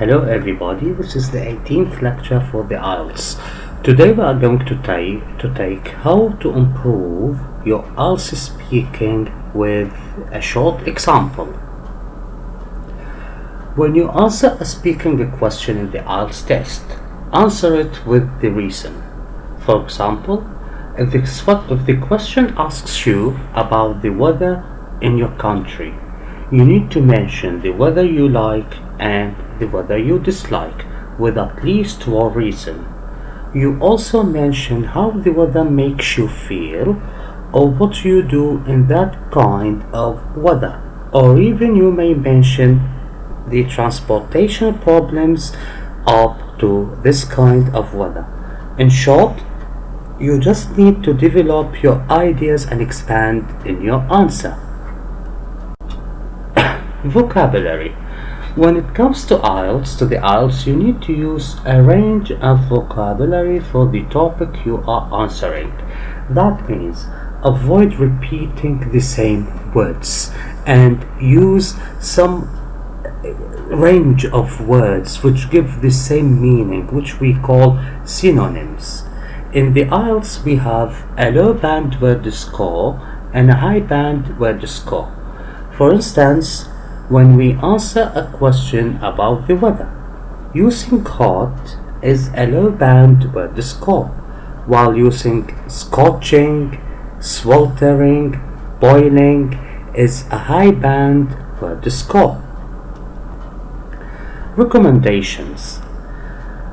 Hello everybody, this is the 18th lecture for the IELTS. Today we are going to take how to improve your IELTS speaking with a short example. When you answer a speaking question in the IELTS test, answer it with the reason. For example, if the question asks you about the weather in your country, you need to mention the weather you like and the weather you dislike with at least one reason. You also mention how the weather makes you feel or what you do in that kind of weather, or even you may mention the transportation problems up to this kind of weather. In short, you just need to develop your ideas and expand in your answer. Vocabulary. When it comes to the IELTS, you need to use a range of vocabulary for the topic you are answering. That means avoid repeating the same words and use some range of words which give the same meaning, which we call synonyms. In the IELTS, we have a low band word score and a high band word score. For instance, when we answer a question about the weather, using hot is a low band word score, while using scorching, sweltering, boiling is a high band word score. Recommendations.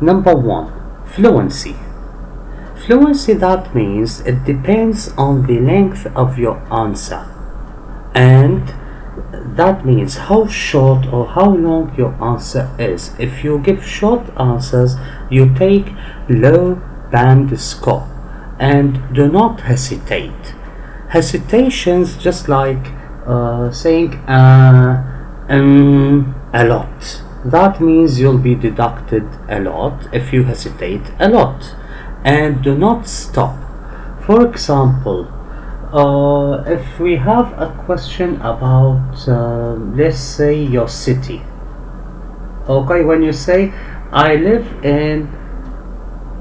Number 1, fluency. Fluency, that means it depends on the length of your answer, and that means how short or how long your answer is. If you give short answers, you take low band score, and do not hesitate. Hesitations just like saying a lot. That means you'll be deducted a lot if you hesitate a lot. And do not stop. For example, if we have a question about, let's say, your city. Okay, when you say, I live in,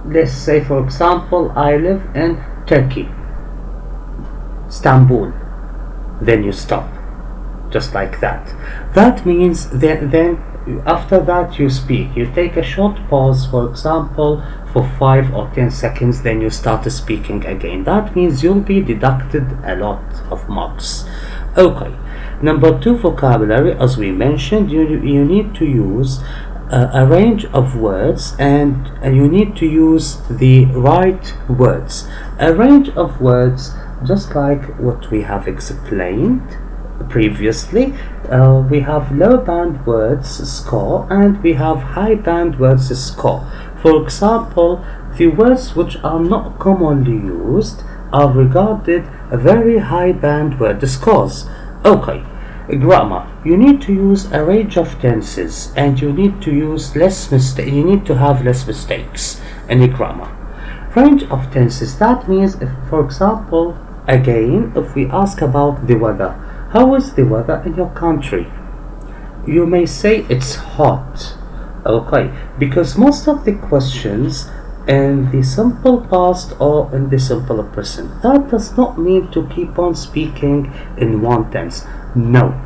let's say, for example, I live in Turkey, Istanbul, then you stop, just like that. That means then after that you speak. You take a short pause, for example, for 5 or 10 seconds, then you start speaking again. That means you'll be deducted a lot of marks. Okay, number 2, vocabulary. As we mentioned, you need to use a range of words, and you need to use the right words. A range of words, just like what we have explained previously. We have low band words score and we have high band words score. For example, the words which are not commonly used are regarded very high band word scores. Okay, grammar. You need to use a range of tenses, and you need to use you need to have less mistakes in the grammar. Range of tenses, that means if, for example, again, if we ask about the weather, how is the weather in your country? You may say it's hot. Okay, because most of the questions in the simple past or in the simple present, that does not mean to keep on speaking in one tense. No,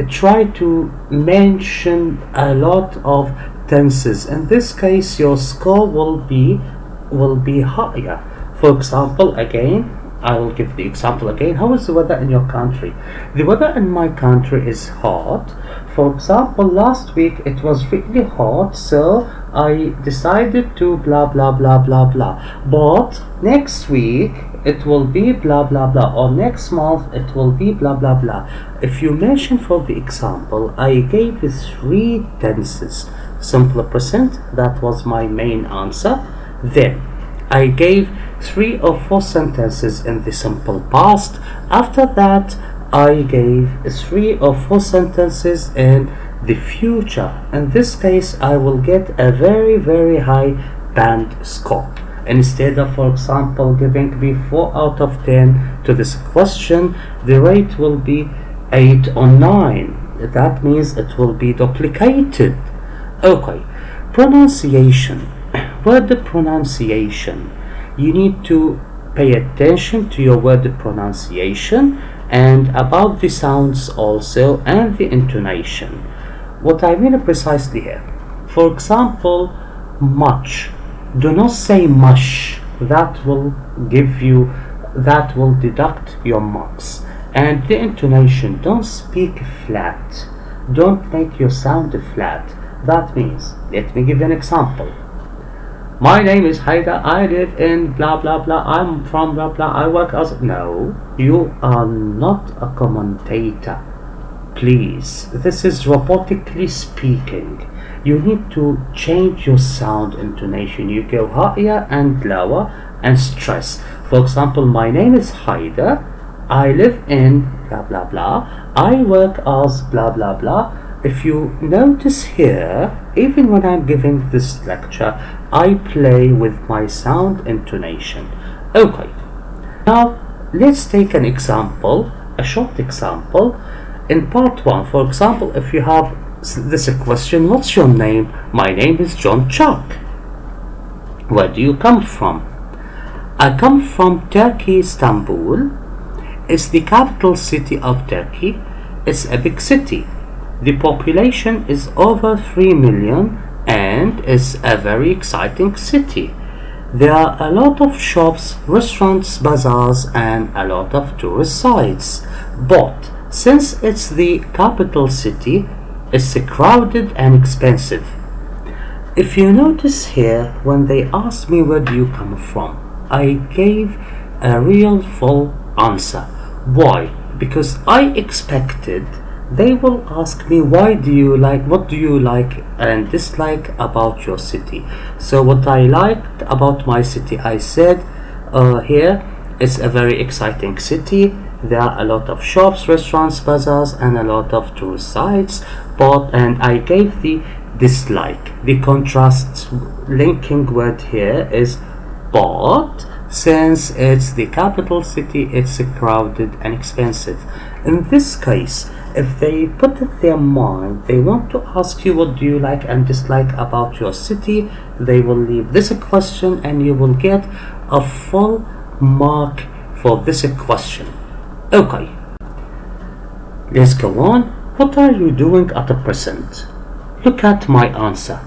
try to mention a lot of tenses. In this case, your score will be higher. For example, again, I will give the example again. How is the weather in your country? The weather in my country is hot. For example, last week it was really hot, so I decided to blah blah blah blah blah. But next week it will be blah blah blah, or next month it will be blah blah blah. If you mention for the example, I gave 3 tenses. Simple present, that was my main answer. Then I gave 3 or 4 sentences in the simple past. After that, I gave 3 or 4 sentences in the future. In this case, I will get a very, very high band score. Instead of, for example, giving me 4 out of 10 to this question, the rate will be 8 or 9. That means it will be duplicated. Okay, pronunciation. Word pronunciation. You need to pay attention to your word pronunciation and about the sounds also and the intonation. What I mean precisely here. For example, much. Do not say mush. That will deduct your marks. And the intonation, don't speak flat. Don't make your sound flat. That means, let me give you an example. My name is Haidar. I live in blah blah blah. I'm from blah blah. I work as. No, you are not a commentator. Please, this is robotically speaking. You need to change your sound intonation. You go higher and lower and stress. For example, my name is Haidar. I live in blah blah blah. I work as blah blah blah. If you notice here, even when I'm giving this lecture, I play with my sound intonation. Okay, now let's take an example, a short example. In part 1, for example, if you have this question, what's your name? My name is John Chuck. Where do you come from? I come from Turkey, Istanbul. It's the capital city of Turkey. It's a big city. The population is over 3 million and is a very exciting city. There are a lot of shops, restaurants, bazaars and a lot of tourist sites. But since it's the capital city, it's crowded and expensive. If you notice here, when they asked me where do you come from, I gave a real full answer. Why? Because I expected they will ask me what do you like and dislike about your city. So what I liked about my city, I said here it's a very exciting city. There are a lot of shops, restaurants, bazaars and a lot of tourist sites. And I gave the dislike. The contrast linking word here is but. Since it's the capital city, it's crowded and expensive. In this case, if they put in their mind, they want to ask you what do you like and dislike about your city, they will leave this question and you will get a full mark for this question. Okay, let's go on. What are you doing at the present? Look at my answer.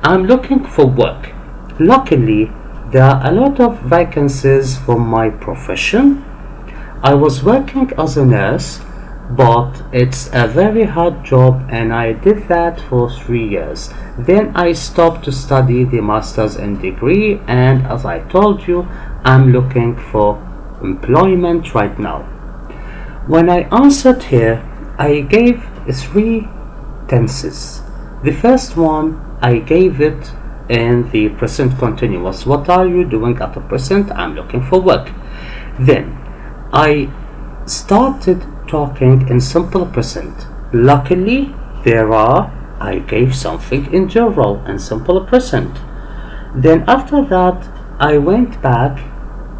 I'm looking for work. Luckily, there are a lot of vacancies for my profession. I was working as a nurse, but it's a very hard job and I did that for 3 years. Then I stopped to study the master's and degree, and as I told you, I'm looking for employment right now. When I answered here, I gave 3 tenses. The first one, I gave it in the present continuous. What are you doing at the present? I'm looking for work. Then I started talking in simple present. Luckily, I gave something in general and simple present. Then after that, I went back,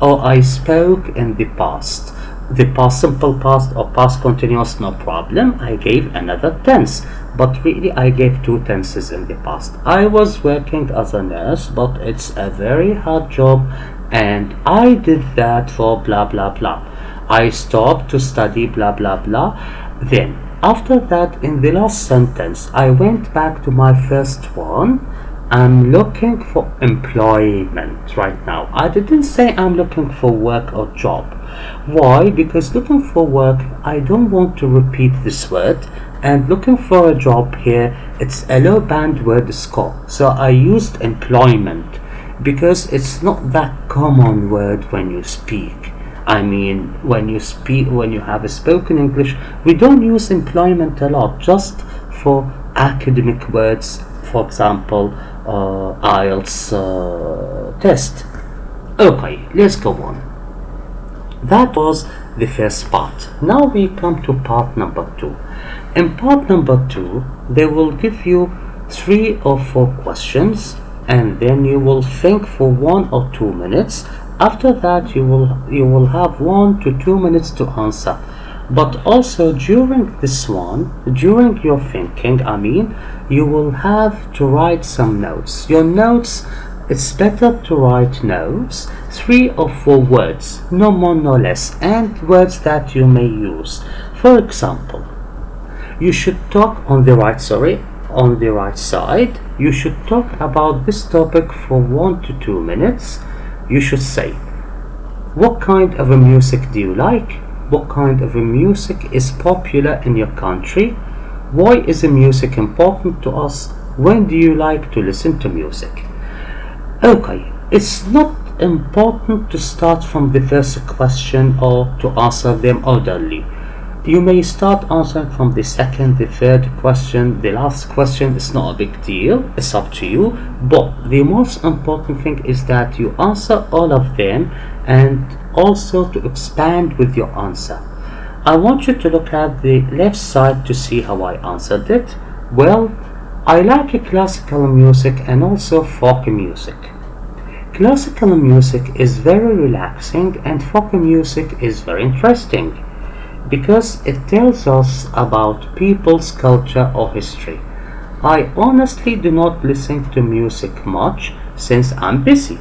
or I spoke in the past. The past simple past or past continuous, no problem. I gave another tense, but really I gave 2 tenses in the past. I was working as a nurse, but it's a very hard job and I did that for blah blah blah. I stopped to study blah blah blah. Then after that, in the last sentence, I went back to my first one. I'm looking for employment right now. I didn't say I'm looking for work or job. Why? Because looking for work, I don't want to repeat this word, and looking for a job here, it's a low band word score. So I used employment because it's not that common word when you speak. I mean, when you have a spoken English, we don't use employment a lot, just for academic words, for example, IELTS test. Okay, let's go on. That was the first part. Now we come to part number 2. In part number 2, they will give you 3 or 4 questions, and then you will think for 1 or 2 minutes. After that, you will have 1 to 2 minutes to answer. But also during this one, during your thinking, you will have to write some notes. Your notes, it's better to write notes, 3 or 4 words, no more, no less, and words that you may use. For example, you should talk on the right side. You should talk about this topic for 1 to 2 minutes. You should say, what kind of a music do you like? What kind of a music is popular in your country? Why is the music important to us? When do you like to listen to music? Okay, it's not important to start from the first question or to answer them orderly. You may start answering from the second, the third question, the last question. It's not a big deal, it's up to you. But the most important thing is that you answer all of them and also to expand with your answer. I want you to look at the left side to see how I answered it. Well, I like classical music and also folk music. Classical music is very relaxing and folk music is very interesting, because it tells us about people's culture or history. I honestly do not listen to music much since I'm busy.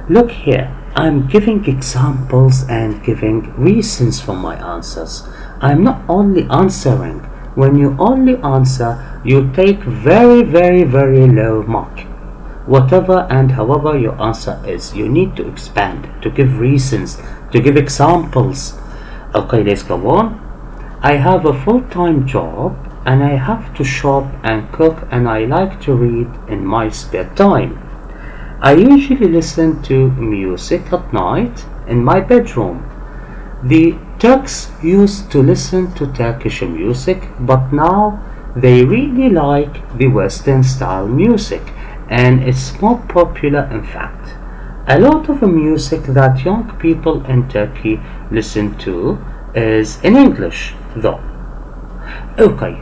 Look here, I'm giving examples and giving reasons for my answers. I'm not only answering. When you only answer, you take very, very, very low mark. Whatever and however your answer is, you need to expand, to give reasons, to give examples. Okay, let's go on. I have a full-time job and I have to shop and cook and I like to read in my spare time. I usually listen to music at night in my bedroom. The Turks used to listen to Turkish music, but now they really like the Western style music and it's more popular in fact. A lot of the music that young people in Turkey listen to is in English though. Okay,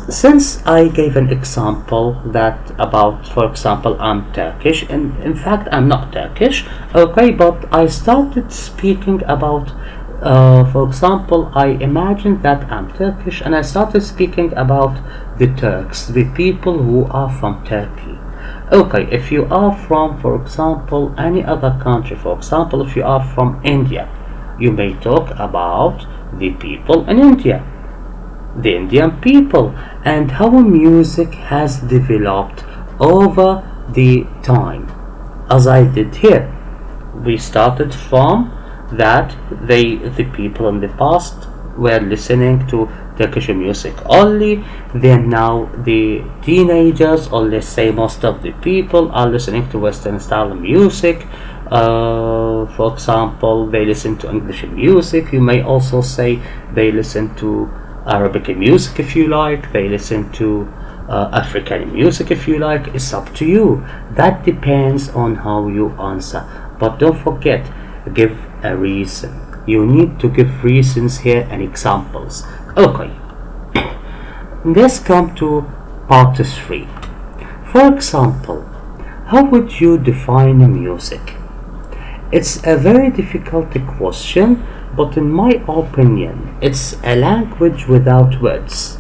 since I gave an example that about, for example, I'm Turkish, and in fact I'm not Turkish, okay, but I started speaking about, for example, I imagined that I'm Turkish and I started speaking about the Turks, the people who are from Turkey. Okay, if you are from, for example, any other country, for example, if you are from India, you may talk about the people in India, the Indian people, and how music has developed over the time, as I did here. We started from that the people in the past were listening to Turkish music only, then now the teenagers, or let's say most of the people, are listening to Western style music. For example, they listen to English music. You may also say they listen to Arabic music if you like, they listen to African music if you like. It's up to you. That depends on how you answer. But don't forget, give a reason. You need to give reasons here and examples. Okay, let's come to part 3. For example, how would you define music? It's a very difficult question, but in my opinion, it's a language without words.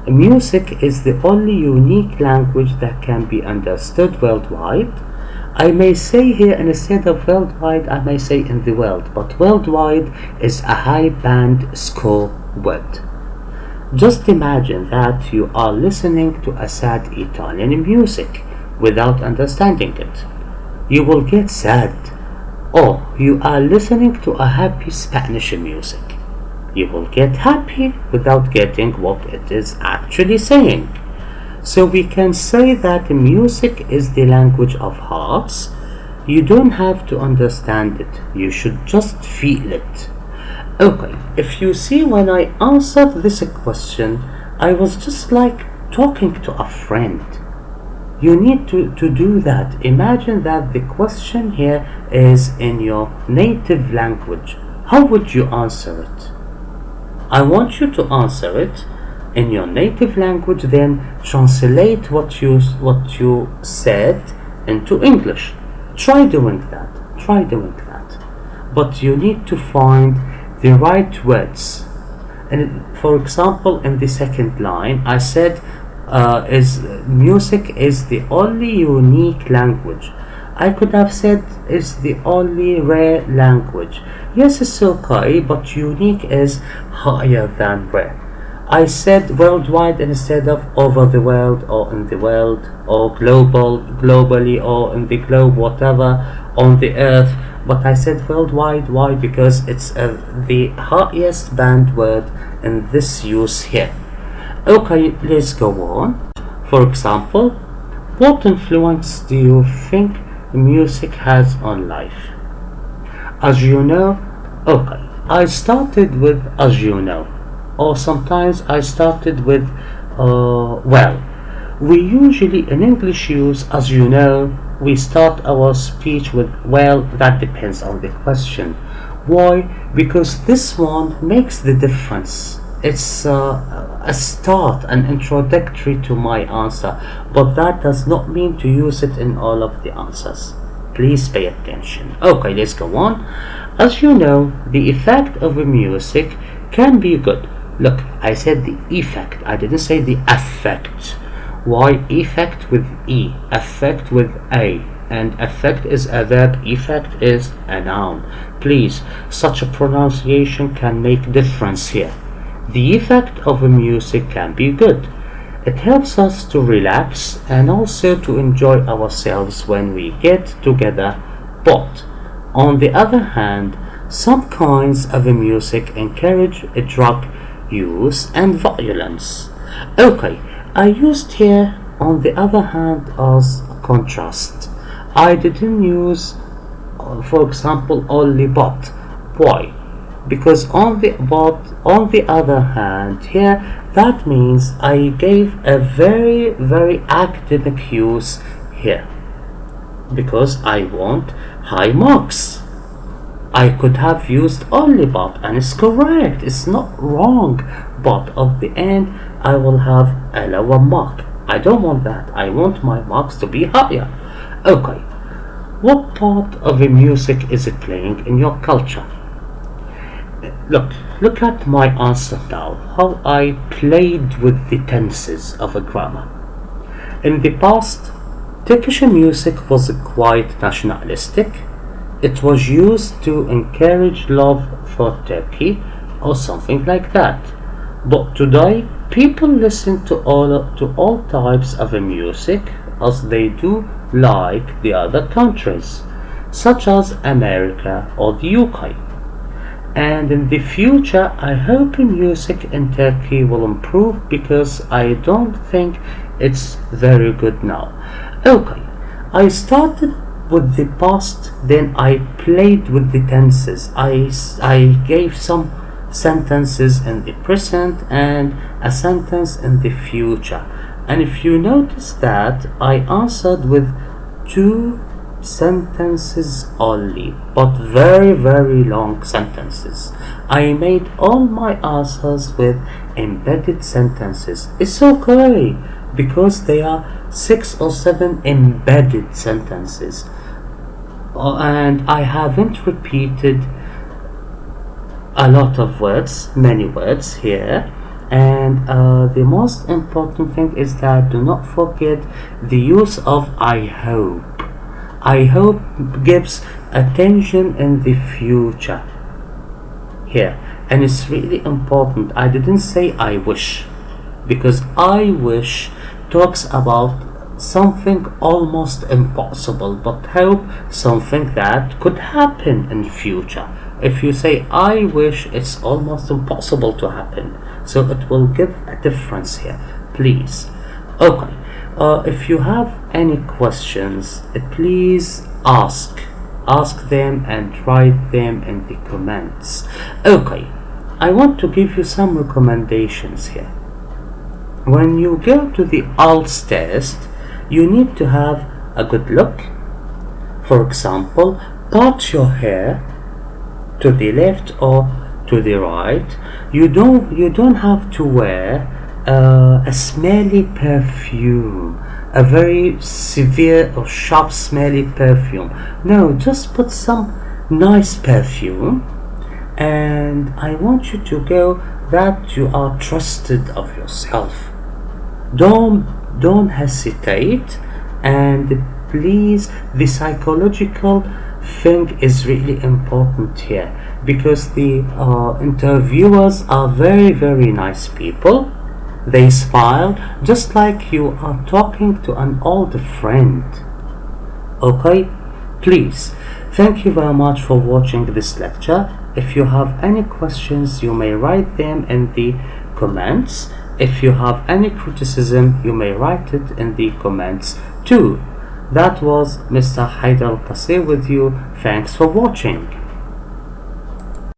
Music is the only unique language that can be understood worldwide. I may say here, instead of worldwide, I may say in the world, but worldwide is a high band score word. Just imagine that you are listening to a sad Italian music without understanding it. You will get sad. Or you are listening to a happy Spanish music. You will get happy without getting what it is actually saying. So we can say that music is the language of hearts. You don't have to understand it. You should just feel it. Okay, if you see, when I answered this question, I was just like talking to a friend. You need to do that. Imagine that the question here is in your native language. How would you answer it? I want you to answer it in your native language, then translate what you said into English. Try doing that. But you need to find the right words And for example, in the second line, I said, is music is the only unique language. I could have said is the only rare language. Yes, it's okay, but unique is higher than rare. I said worldwide instead of over the world or in the world or globally or in the globe, whatever, on the earth. But I said worldwide. Why? Because it's the highest band word in this use here. Okay, let's go on. For example, what influence do you think music has on life? As you know, okay, I started with as you know, or sometimes I started with well. We usually in English use as you know, we start our speech with well, that depends on the question. Why? Because this one makes the difference. It's a start, an introductory to my answer, but that does not mean to use it in all of the answers. Please pay attention. Okay, let's go on. As you know, the effect of a music can be good. Look, I said the effect, I didn't say the effect. Why effect with E, effect with A, and effect is a verb, effect is a noun. Please, such a pronunciation can make difference here. The effect of a music can be good. It helps us to relax and also to enjoy ourselves when we get together, but on the other hand, some kinds of music encourage a drug use and violence. Okay, I used here on the other hand as contrast. I didn't use, for example, only but. Why? Because on the other hand here, that means I gave a very academic use here, because I want high marks. I could have used only but, and it's correct, it's not wrong, but at the end I will have a lower mark. I don't want that. I want my marks to be higher. Okay, what part of the music is it playing in your culture? Look at my answer now, how I played with the tenses of a grammar. In the past, Turkish music was quite nationalistic. It was used to encourage love for Turkey or something like that. But today, people listen to all types of music as they do like the other countries, such as America or the UK. And in the future, I hope music in Turkey will improve, because I don't think it's very good now. Okay, I started with the past, then I played with the tenses. I gave some sentences in the present and a sentence in the future. And if you notice that I answered with 2 sentences only, but very long sentences. I made all my answers with embedded sentences. It's okay, because they are 6 or 7 embedded sentences, and I haven't repeated a lot of words, many words here. And the most important thing is that do not forget the use of I hope. I hope gives attention in the future here, and it's really important. I didn't say I wish, because I wish talks about something almost impossible, but hope something that could happen in future. If you say I wish, it's almost impossible to happen, so it will give a difference here, please. Okay, if you have any questions, please ask them and write them in the comments. Okay, I want to give you some recommendations here. When you go to the IELTS test, you need to have a good look. For example, part your hair to the left or to the right. You don't have to wear a smelly perfume, a very severe or sharp smelly perfume. No, just put some nice perfume and I want you to go that you are trusted of yourself. Don't hesitate, and please, the psychological thing is really important here, because the interviewers are very, very nice people. They smile just like you are talking to an old friend. Okay, please, thank you very much for watching this lecture. If you have any questions, you may write them in the comments. If you have any criticism, you may write it in the comments too. That was Mr. Haidar ALcasseer with you. Thanks for watching.